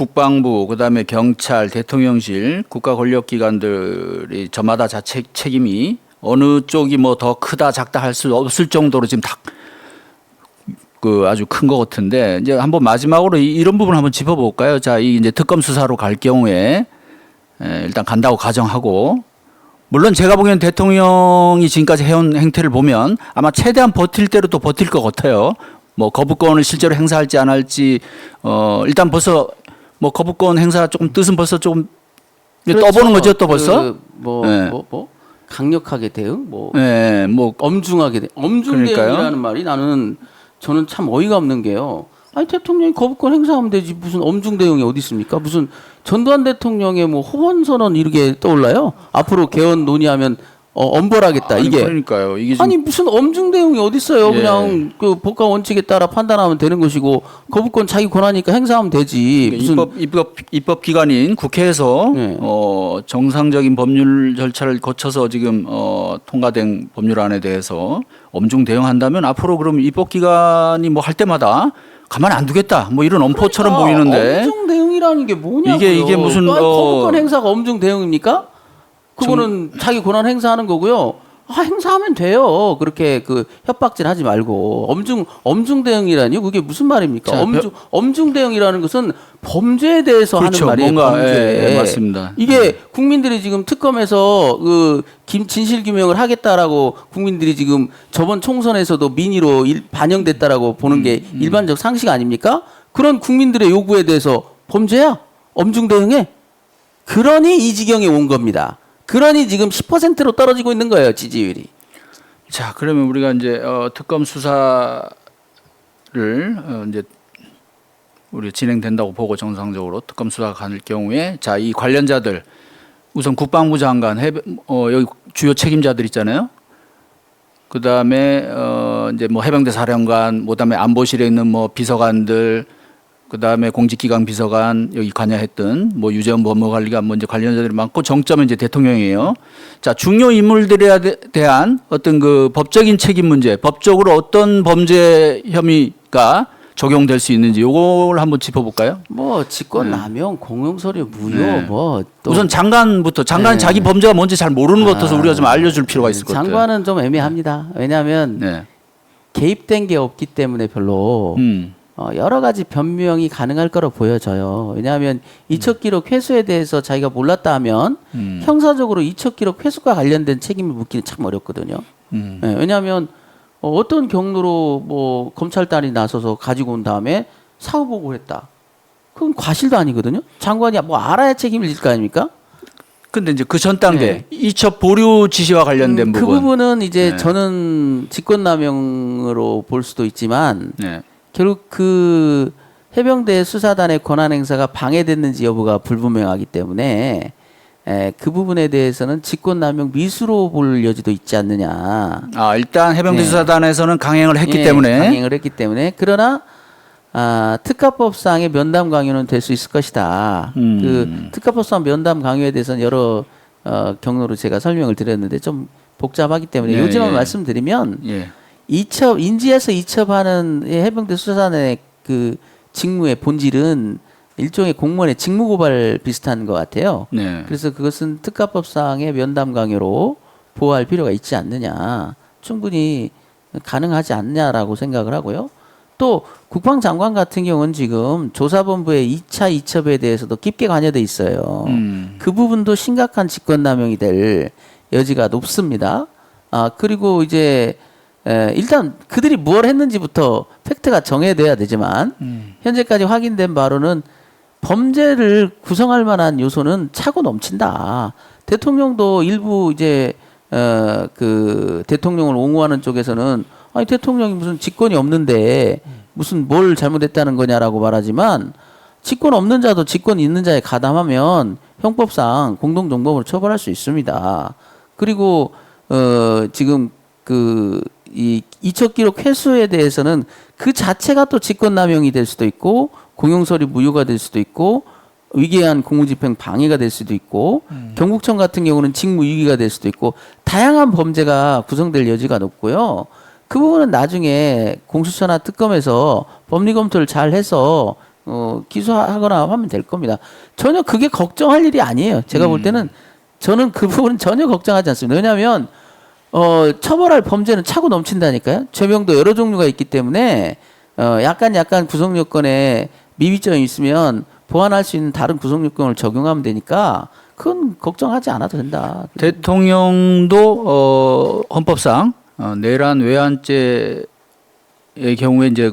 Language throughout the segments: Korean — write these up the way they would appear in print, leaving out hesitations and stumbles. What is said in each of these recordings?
국방부, 그다음에 경찰, 대통령실, 국가 권력 기관들이 저마다 책임이 어느 쪽이 뭐 더 크다 작다 할 수 없을 정도로 지금 다 그 아주 큰 것 같은데 이제 한번 마지막으로 이런 부분 한번 짚어볼까요? 자, 이 이제 특검 수사로 갈 경우에 일단 간다고 가정하고 물론 제가 보기엔 대통령이 지금까지 해온 행태를 보면 아마 최대한 버틸 대로 또 버틸 것 같아요. 뭐 거부권을 실제로 행사할지 안 할지 일단 벌써 뭐 거부권 행사 조금 뜻은 벌써 조금 그렇죠. 떠보는 거죠 또 벌써. 강력하게 대응, 네, 뭐 엄중하게 엄중 그러니까요. 대응이라는 말이 저는 참 어이가 없는 게요. 아니 대통령이 거부권 행사하면 되지 무슨 엄중 대응이 어디 있습니까? 무슨 전두환 대통령의 뭐 호언 선언 이렇게 떠올라요? 앞으로 개헌 논의하면 엄벌하겠다. 아니, 이게 그러니까요. 이게 지금 아니 무슨 엄중 대응이 어디 있어요? 예. 그냥 그 법과 원칙에 따라 판단하면 되는 것이고 거부권 자기 권하니까 행사하면 되지. 무슨 입법 기관인 국회에서 네. 정상적인 법률 절차를 거쳐서 지금 통과된 법률안에 대해서 엄중 대응한다면 앞으로 그럼 입법 기관이 뭐 할 때마다 가만 안 두겠다. 뭐 이런 엄포처럼 보이는데 엄중 대응이라는 게 뭐냐고요? 이게 무슨 거부권 행사가 엄중 대응입니까? 그거는 자기 권한 행사하는 거고요. 행사하면 돼요. 그렇게 그 협박질하지 말고 엄중 대응이라니요. 그게 무슨 말입니까? 자, 엄중 대응이라는 것은 범죄에 대해서 그렇죠. 하는 말이에요. 뭔가 범죄. 맞습니다. 이게 국민들이 지금 특검에서 그 진실 규명을 하겠다라고 국민들이 지금 저번 총선에서도 민의로 반영됐다라고 보는 게 일반적 상식 아닙니까? 그런 국민들의 요구에 대해서 범죄야? 엄중 대응해? 그러니 이 지경에 온 겁니다. 그러니 지금 10%로 떨어지고 있는 거예요, 지지율이. 자, 그러면 우리가 이제 특검 수사를 이제 우리 진행된다고 보고 정상적으로 특검 수사가 갈 경우에 자, 이 관련자들 우선 국방부 장관, 여기 주요 책임자들 있잖아요. 그다음에 이제 뭐 해병대 사령관, 그다음에 안보실에 있는 뭐 비서관들, 그다음에 공직기강 비서관 여기 관여했던 뭐 유재원 법무관리관 뭐 이제 관련자들이 많고 정점은 이제 대통령이에요. 자, 중요 인물들에 대한 어떤 그 법적인 책임 문제, 법적으로 어떤 범죄 혐의가 적용될 수 있는지 요걸 한번 짚어볼까요? 뭐 직권남용, 공용서류 무효, 네. 뭐 또 우선 장관부터 장관이 네. 자기 범죄가 뭔지 잘 모르는 것 같아서 우리가 좀 알려줄 필요가 있을 것 같아요. 장관은 좀 애매합니다. 왜냐하면 네. 개입된 게 없기 때문에 별로 여러 가지 변명이 가능할 거로 보여져요. 왜냐하면 이첩 기록 회수에 대해서 자기가 몰랐다 하면 형사적으로 이첩 기록 회수과 관련된 책임을 묻기는 참 어렵거든요. 네, 왜냐하면 어떤 경로로 뭐 검찰단이 나서서 가지고 온 다음에 사후 보고를 했다. 그건 과실도 아니거든요. 장관이 뭐 알아야 책임을 질 거 아닙니까? 근데 이제 그 전 단계 네. 이첩 보류 지시와 관련된 그 부분. 부분은 이제 네. 저는 직권남용으로 볼 수도 있지만 네. 결국 그 해병대 수사단의 권한 행사가 방해됐는지 여부가 불분명하기 때문에 그 부분에 대해서는 직권남용 미수로 볼 여지도 있지 않느냐. 아, 일단 해병대 네. 수사단에서는 강행을 했기 예, 때문에 강행을 했기 때문에 그러나 특가법상의 면담 강요는 될 수 있을 것이다. 그 특가법상 면담 강요에 대해서는 여러 경로로 제가 설명을 드렸는데 좀 복잡하기 때문에 네, 요즘만 예. 말씀드리면 예. 인지해서 이첩하는 해병대 수사단의 그 직무의 본질은 일종의 공무원의 직무 고발 비슷한 것 같아요. 네. 그래서 그것은 특가법상의 면담 강요로 보호할 필요가 있지 않느냐, 충분히 가능하지 않냐라고 생각을 하고요. 또 국방장관 같은 경우는 지금 조사본부의 2차 이첩에 대해서도 깊게 관여돼 있어요. 그 부분도 심각한 직권남용이 될 여지가 높습니다. 그리고 이제 일단 그들이 뭘 했는지부터 팩트가 정해돼야 되지만 현재까지 확인된 바로는 범죄를 구성할 만한 요소는 차고 넘친다. 대통령도 일부 이제 그 대통령을 옹호하는 쪽에서는 아니 대통령이 무슨 직권이 없는데 무슨 뭘 잘못했다는 거냐라고 말하지만 직권 없는 자도 직권 있는 자에 가담하면 형법상 공동정범으로 처벌할 수 있습니다. 그리고 지금 그 이 이첩 기록 회수에 대해서는 그 자체가 또 직권남용이 될 수도 있고 공용서류 무효가 될 수도 있고 위계한 공무집행 방해가 될 수도 있고 경국청 같은 경우는 직무유기가 될 수도 있고 다양한 범죄가 구성될 여지가 높고요. 그 부분은 나중에 공수처나 특검에서 법리 검토를 잘 해서 기소하거나 하면 될 겁니다. 전혀 그게 걱정할 일이 아니에요. 제가 볼 때는 저는 그 부분은 전혀 걱정하지 않습니다. 왜냐하면 처벌할 범죄는 차고 넘친다니까요. 죄명도 여러 종류가 있기 때문에 약간 구성 요건에 미비점이 있으면 보완할 수 있는 다른 구성 요건을 적용하면 되니까 그건 걱정하지 않아도 된다. 대통령도 헌법상 내란 외환죄의 경우에 이제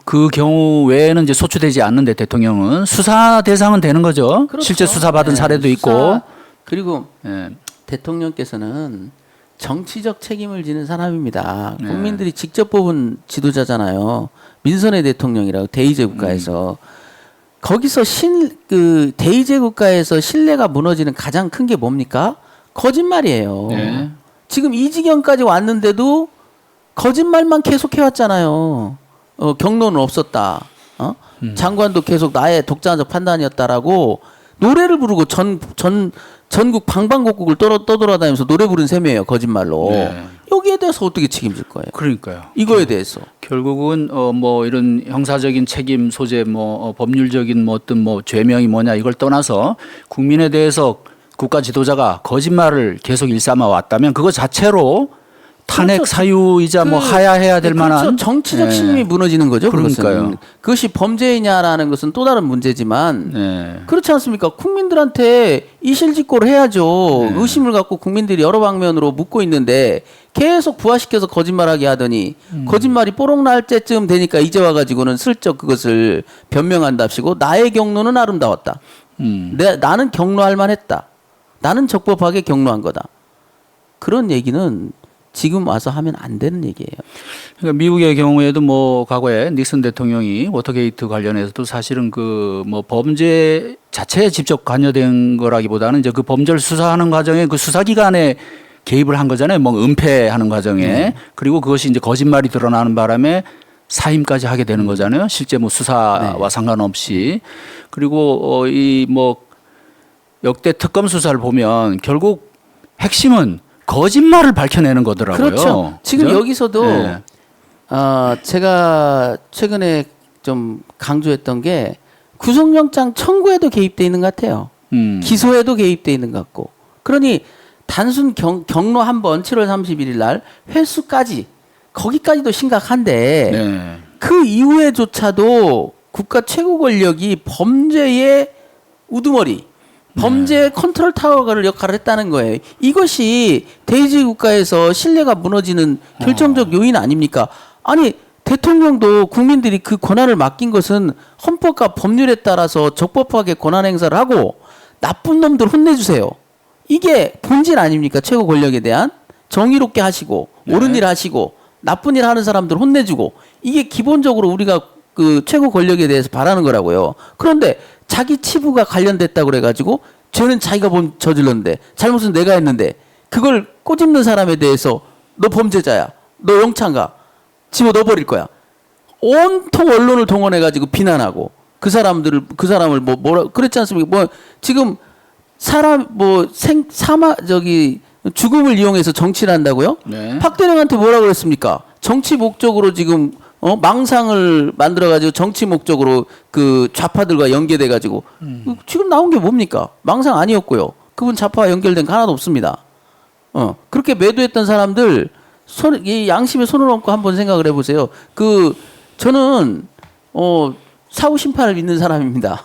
그 경우 외에는 이제 소추되지 않는데 대통령은 수사 대상은 되는 거죠. 그렇죠. 실제 수사받은 네, 사례도 있고. 그리고 예. 대통령께서는 정치적 책임을 지는 사람입니다. 네. 국민들이 직접 뽑은 지도자잖아요. 민선의 대통령이라고 대의제 국가에서 거기서 그 대의제 국가에서 신뢰가 무너지는 가장 큰 게 뭡니까? 거짓말이에요. 네. 지금 이 지경까지 왔는데도 거짓말만 계속 해왔잖아요. 경로는 없었다. 장관도 계속 나의 독자적 판단이었다라고 노래를 부르고 전국 방방곡곡을 떠돌아다니면서 노래 부른 셈이에요. 거짓말로. 네. 여기에 대해서 어떻게 책임질 거예요? 그러니까요. 이거에 대해서. 결국은 뭐 이런 형사적인 책임 소재 법률적인 어떤 죄명이 뭐냐 이걸 떠나서 국민에 대해서 국가 지도자가 거짓말을 계속 일삼아 왔다면 그거 자체로 탄핵 그렇죠. 사유이자 하야해야 될 그렇죠. 만한 정치적 예. 신임이 무너지는 거죠. 그러니까요. 그것은. 그것이 범죄이냐라는 것은 또 다른 문제지만 네. 그렇지 않습니까? 국민들한테 이실직고를 해야죠. 의심을 갖고 국민들이 여러 방면으로 묻고 있는데 계속 부화시켜서 거짓말하게 하더니 거짓말이 뽀록 날 때쯤 되니까 이제 와가지고는 슬쩍 그것을 변명한답시고 나의 경로는 아름다웠다. 나는 경로할 만했다. 나는 적법하게 경로한 거다. 그런 얘기는 지금 와서 하면 안 되는 얘기예요. 그러니까 미국의 경우에도 과거에 닉슨 대통령이 워터게이트 관련해서도 사실은 범죄 자체에 직접 관여된 거라기보다는 이제 그 범죄를 수사하는 과정에 그 수사기관에 개입을 한 거잖아요. 은폐하는 과정에. 그리고 그것이 이제 거짓말이 드러나는 바람에 사임까지 하게 되는 거잖아요. 실제 수사와 상관없이. 그리고 역대 특검 수사를 보면 결국 핵심은 거짓말을 밝혀내는 거더라고요. 그렇죠. 지금 그죠? 여기서도 네. 제가 최근에 좀 강조했던 게 구속영장 청구에도 개입돼 있는 것 같아요. 기소에도 개입돼 있는 것 같고. 그러니 단순 경로 한 번 7월 31일 날 회수까지 거기까지도 심각한데 네. 그 이후에조차도 국가 최고 권력이 범죄의 우두머리 범죄 컨트롤 타워를 역할을 했다는 거예요. 이것이 대의제 국가에서 신뢰가 무너지는 결정적 요인 아닙니까? 아니 대통령도 국민들이 그 권한을 맡긴 것은 헌법과 법률에 따라서 적법하게 권한 행사를 하고 나쁜 놈들 혼내주세요. 이게 본질 아닙니까? 최고 권력에 대한 정의롭게 하시고 옳은 일 하시고 나쁜 일 하는 사람들 혼내주고 이게 기본적으로 우리가 그 최고 권력에 대해서 바라는 거라고요. 그런데 자기 치부가 관련됐다고 그래가지고 죄는 자기가 저질렀는데 잘못은 내가 했는데 그걸 꼬집는 사람에 대해서 너 범죄자야, 너 영창가 집어 넣어버릴 거야. 온통 언론을 동원해가지고 비난하고 그 사람을 뭐라 그랬지 않습니까? 지금 사람 죽음을 이용해서 정치를 한다고요? 네. 박대령한테 뭐라 그랬습니까? 정치 목적으로 지금 망상을 만들어가지고 정치 목적으로 그 좌파들과 연계돼가지고 지금 나온 게 뭡니까? 망상 아니었고요. 그분 좌파와 연결된 거 하나도 없습니다. 그렇게 매도했던 사람들 이 양심에 손을 얹고 한번 생각을 해보세요. 저는 사후 심판을 믿는 사람입니다.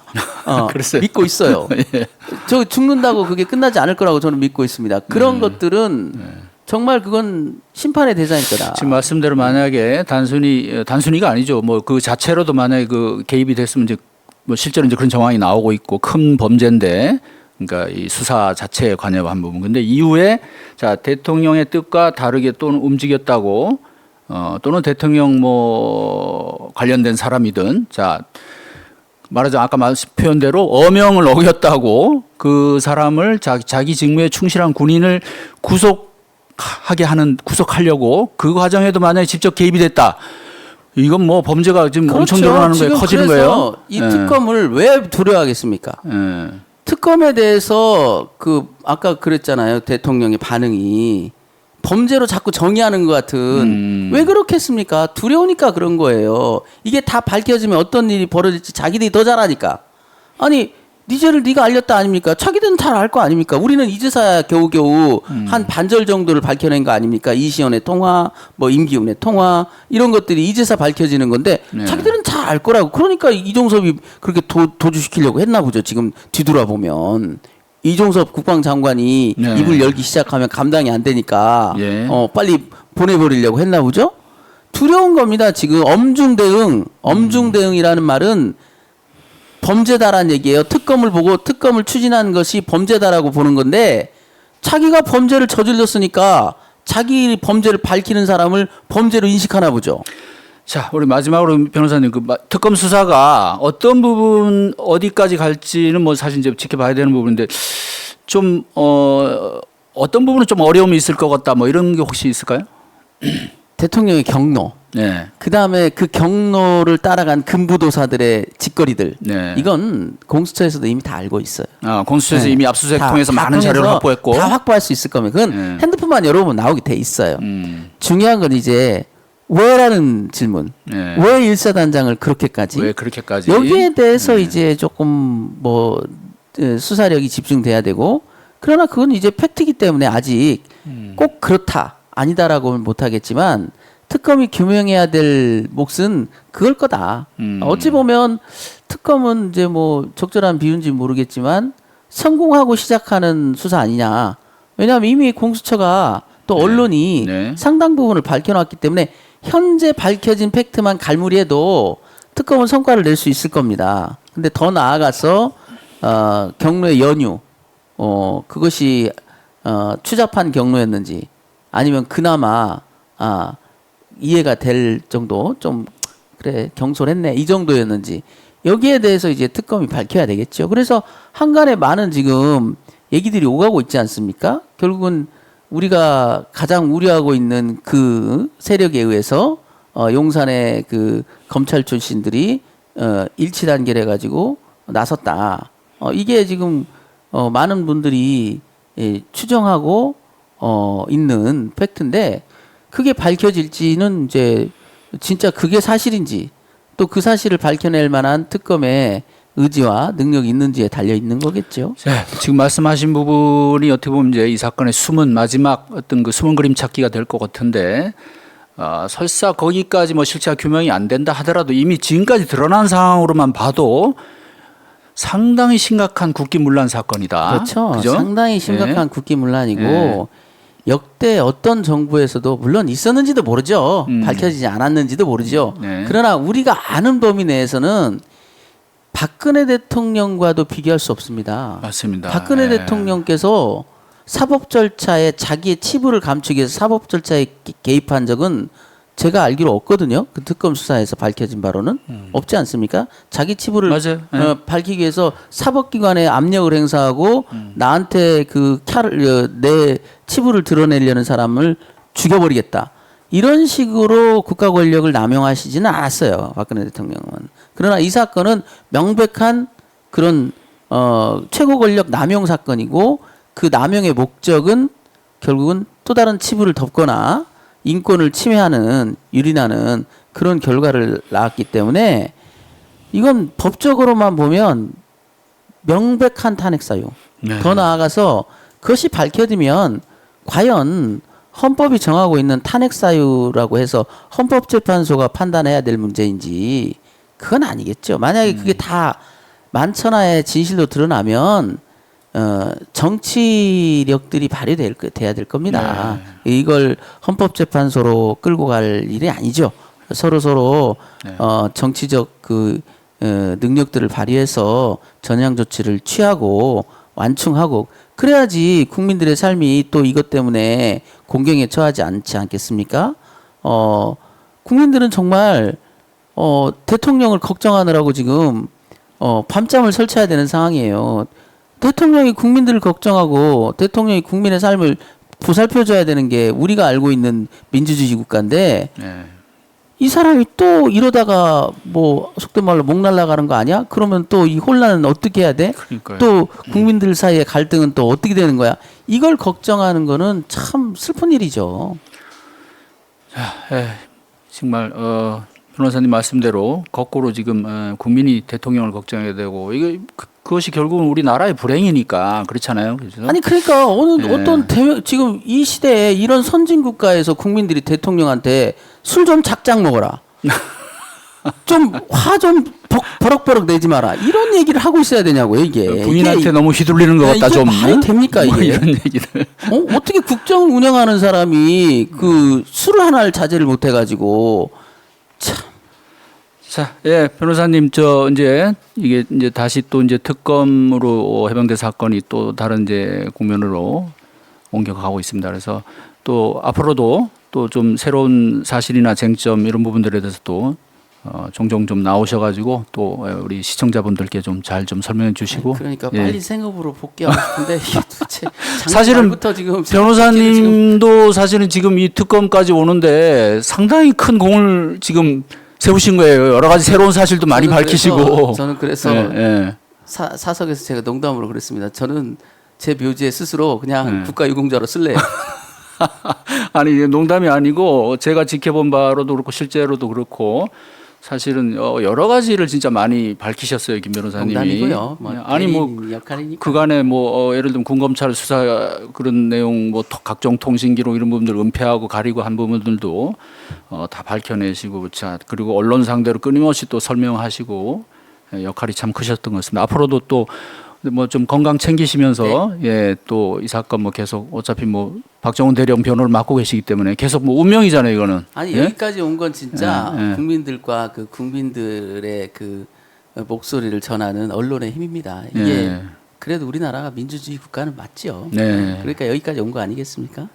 글쎄요. 믿고 있어요. 예. 저 죽는다고 그게 끝나지 않을 거라고 저는 믿고 있습니다. 그런 것들은 정말 그건 심판의 대상일 거다. 지금 말씀대로 만약에 단순히가 아니죠. 그 자체로도 만약에 그 개입이 됐으면 이제 실제로 이제 그런 정황이 나오고 있고 큰 범죄인데 그러니까 이 수사 자체에 관여한 부분. 근데 이후에 자 대통령의 뜻과 다르게 또는 움직였다고 또는 대통령 관련된 사람이든 말하자면 아까 표현대로 어명을 어겼다고 그 사람을 자기 직무에 충실한 군인을 구속하려고 그 과정에도 만약에 직접 개입이 됐다. 이건 범죄가 지금 엄청 늘어나는 거예요. 커지는 거예요. 이 특검을 왜 두려워하겠습니까? 특검에 대해서 아까 그랬잖아요. 대통령의 반응이 범죄로 자꾸 정의하는 것 같은 왜 그렇게 했습니까? 두려우니까 그런 거예요. 이게 다 밝혀지면 어떤 일이 벌어질지 자기들이 더 잘 아니까. 아니 네 죄를 네가 알렸다 아닙니까? 자기들은 잘 알 거 아닙니까? 우리는 이제서야 겨우겨우 한 반절 정도를 밝혀낸 거 아닙니까? 이시연의 통화, 뭐 임기훈의 통화 이런 것들이 이제서 밝혀지는 건데 네. 자기들은 잘 알 거라고. 그러니까 이종섭이 그렇게 도주시키려고 했나 보죠. 지금 뒤돌아보면. 이종섭 국방장관이 네. 입을 열기 시작하면 감당이 안 되니까 예. 빨리 보내버리려고 했나 보죠. 두려운 겁니다. 지금 엄중 대응이라는 말은 범죄다라는 얘기예요. 특검을 보고 특검을 추진한 것이 범죄다라고 보는 건데 자기가 범죄를 저질렀으니까 자기 범죄를 밝히는 사람을 범죄로 인식하나 보죠. 자, 우리 마지막으로 변호사님 특검 수사가 어떤 부분 어디까지 갈지는 뭐 사실 이제 지켜봐야 되는 부분인데 좀 어떤 부분은 좀 어려움이 있을 것 같다 뭐 이런 게 혹시 있을까요? 대통령의 경로. 네. 그다음에 그 경로를 따라간 금부도사들의 짓거리들. 네. 이건 공수처에서도 이미 다 알고 있어요. 공수처에서 네. 이미 압수수색 다- 통해서 다 많은 자료를 통해서 확보했고 다 확보할 수 있을 겁니다. 그건 네. 핸드폰만 열어보면 나오게 돼 있어요. 중요한 건 이제 왜라는 질문. 네. 왜 일사단장을 그렇게까지? 왜 그렇게까지 여기에 대해서 이제 조금 뭐 수사력이 집중돼야 되고 그러나 그건 이제 팩트이기 때문에 아직 꼭 그렇다 아니다라고는 못하겠지만 특검이 규명해야 될 몫은 그걸 거다. 어찌 보면 특검은 이제 뭐 적절한 비유인지 모르겠지만 성공하고 시작하는 수사 아니냐. 왜냐하면 이미 공수처가 또 언론이 네. 상당 부분을 밝혀놨기 때문에 현재 밝혀진 팩트만 갈무리해도 특검은 성과를 낼 수 있을 겁니다. 근데 더 나아가서 경로의 연유, 그것이 추잡한 경로였는지 아니면 그나마 이해가 될 정도 좀 그래 경솔했네 이 정도였는지 여기에 대해서 이제 특검이 밝혀야 되겠죠. 그래서 한간에 많은 지금 얘기들이 오가고 있지 않습니까? 결국은 우리가 가장 우려하고 있는 그 세력에 의해서 용산의 그 검찰 출신들이 일치 단계를 해가지고 나섰다. 이게 지금 많은 분들이 추정하고 있는 팩트인데 그게 밝혀질지는 이제 진짜 그게 사실인지 또 그 사실을 밝혀낼 만한 특검의 의지와 능력이 있는지에 달려 있는 거겠죠. 자, 지금 말씀하신 부분이 어떻게 보면 이제 이 사건의 숨은 마지막 어떤 그 숨은 그림 찾기가 될 것 같은데 설사 거기까지 뭐 실체가 규명이 안 된다 하더라도 이미 지금까지 드러난 상황으로만 봐도 상당히 심각한 국기문란 사건이다. 그렇죠. 그죠? 상당히 심각한 국기문란이고 예. 역대 어떤 정부에서도 물론 있었는지도 모르죠. 밝혀지지 않았는지도 모르죠. 네. 그러나 우리가 아는 범위 내에서는 박근혜 대통령과도 비교할 수 없습니다. 맞습니다. 박근혜 예. 대통령께서 사법 절차에 자기의 치부를 감추기 위해서 사법 절차에 개입한 적은 제가 알기로 없거든요. 그 특검 수사에서 밝혀진 바로는 없지 않습니까? 자기 치부를 맞아요. 예. 밝히기 위해서 사법기관에 압력을 행사하고 나한테 내 치부를 드러내려는 사람을 죽여버리겠다. 이런 식으로 국가 권력을 남용하시지는 않았어요. 박근혜 대통령은. 그러나 이 사건은 명백한 그런 최고 권력 남용 사건이고 그 남용의 목적은 결국은 또 다른 치부를 덮거나 인권을 침해하는 유린하는 그런 결과를 낳았기 때문에 이건 법적으로만 보면 명백한 탄핵 사유. 네. 더 나아가서 그것이 밝혀지면 과연 헌법이 정하고 있는 탄핵 사유라고 해서 헌법재판소가 판단해야 될 문제인지 그건 아니겠죠. 만약에 그게 다 만천하의 진실로 드러나면 정치력들이 발휘돼야 될 겁니다. 이걸 헌법재판소로 끌고 갈 일이 아니죠. 서로 네. 정치적 그 능력들을 발휘해서 전향 조치를 취하고 완충하고 그래야지 국민들의 삶이 또 이것 때문에 공경에 처하지 않지 않겠습니까? 국민들은 정말 대통령을 걱정하느라고 지금 밤잠을 설쳐야 되는 상황이에요. 대통령이 국민들을 걱정하고 대통령이 국민의 삶을 보살펴줘야 되는 게 우리가 알고 있는 민주주의 국가인데 네. 이 사람이 또 이러다가 뭐 속된 말로 목 날라가는 거 아니야? 그러면 또 이 혼란은 어떻게 해야 돼? 그러니까요. 또 국민들 사이의 갈등은 또 어떻게 되는 거야? 이걸 걱정하는 거는 참 슬픈 일이죠. 정말 변호사님 말씀대로 거꾸로 지금 국민이 대통령을 걱정해야 되고 이게 그것이 결국은 우리나라의 불행이니까 그렇잖아요. 그래서 아니 그러니까 예. 어떤 지금 이 시대에 이런 선진 국가에서 국민들이 대통령한테 술 좀 작작 먹어라. 좀 화 좀 버럭버럭 내지 마라. 이런 얘기를 하고 있어야 되냐고요, 이게. 부인한테 이게 너무 휘둘리는 것 같다 이게 좀. 말이 됩니까, 뭐 이게? 이런 얘기를. 어떻게 국정 운영하는 사람이 그 술을 하나를 자제를 못 해가지고 참. 자, 예, 변호사님, 이제 이게 이제 다시 또 이제 특검으로 해병대 사건이 또 다른 이제 국면으로 옮겨가고 있습니다. 그래서 또 앞으로도 또 좀 새로운 사실이나 쟁점 이런 부분들에 대해서 또 종종 좀 나오셔가지고 또 우리 시청자분들께 좀 잘 좀 설명해 주시고. 그러니까 예. 빨리 생업으로 복귀하고 싶은데 이게 도대체 사실은 작년부터 지금 변호사님도 사실은 지금 이 특검까지 오는데 상당히 큰 공을 지금 세우신 거예요. 여러 가지 새로운 사실도 많이 밝히시고. 저는 그래서 예, 예. 사석에서 제가 농담으로 그랬습니다. 저는 제 묘지에 스스로 그냥 국가유공자로 쓸래요. 아니 이게 농담이 아니고 제가 지켜본 바로도 그렇고 실제로도 그렇고 사실은 여러 가지를 진짜 많이 밝히셨어요, 김 변호사님이. 농담이고요. 뭐 아니 뭐 대리인 역할이니까. 그간에 뭐 예를 들면 군검찰 수사 그런 내용 뭐 각종 통신 기록 이런 부분들 은폐하고 가리고 한 부분들도 다 밝혀내시고 자 그리고 언론 상대로 끊임없이 또 설명하시고 역할이 참 크셨던 것 같습니다. 앞으로도 또 뭐 좀 건강 챙기시면서 예 또 이 사건 뭐 계속 어차피 뭐 박정훈 대령 변호를 맡고 계시기 때문에 계속 뭐 운명이잖아요 이거는. 아니 예? 여기까지 온 건 진짜 예, 예. 국민들과 그 국민들의 그 목소리를 전하는 언론의 힘입니다. 이게 예. 그래도 우리나라가 민주주의 국가는 맞지요. 네. 그러니까 여기까지 온 거 아니겠습니까?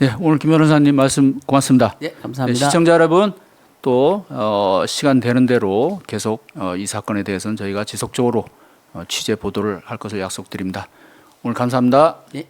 예, 오늘 김 변호사님 말씀 고맙습니다. 예, 감사합니다. 시청자 여러분 또 시간 되는 대로 계속 이 사건에 대해서는 저희가 지속적으로 취재 보도를 할 것을 약속드립니다. 오늘 감사합니다. 예.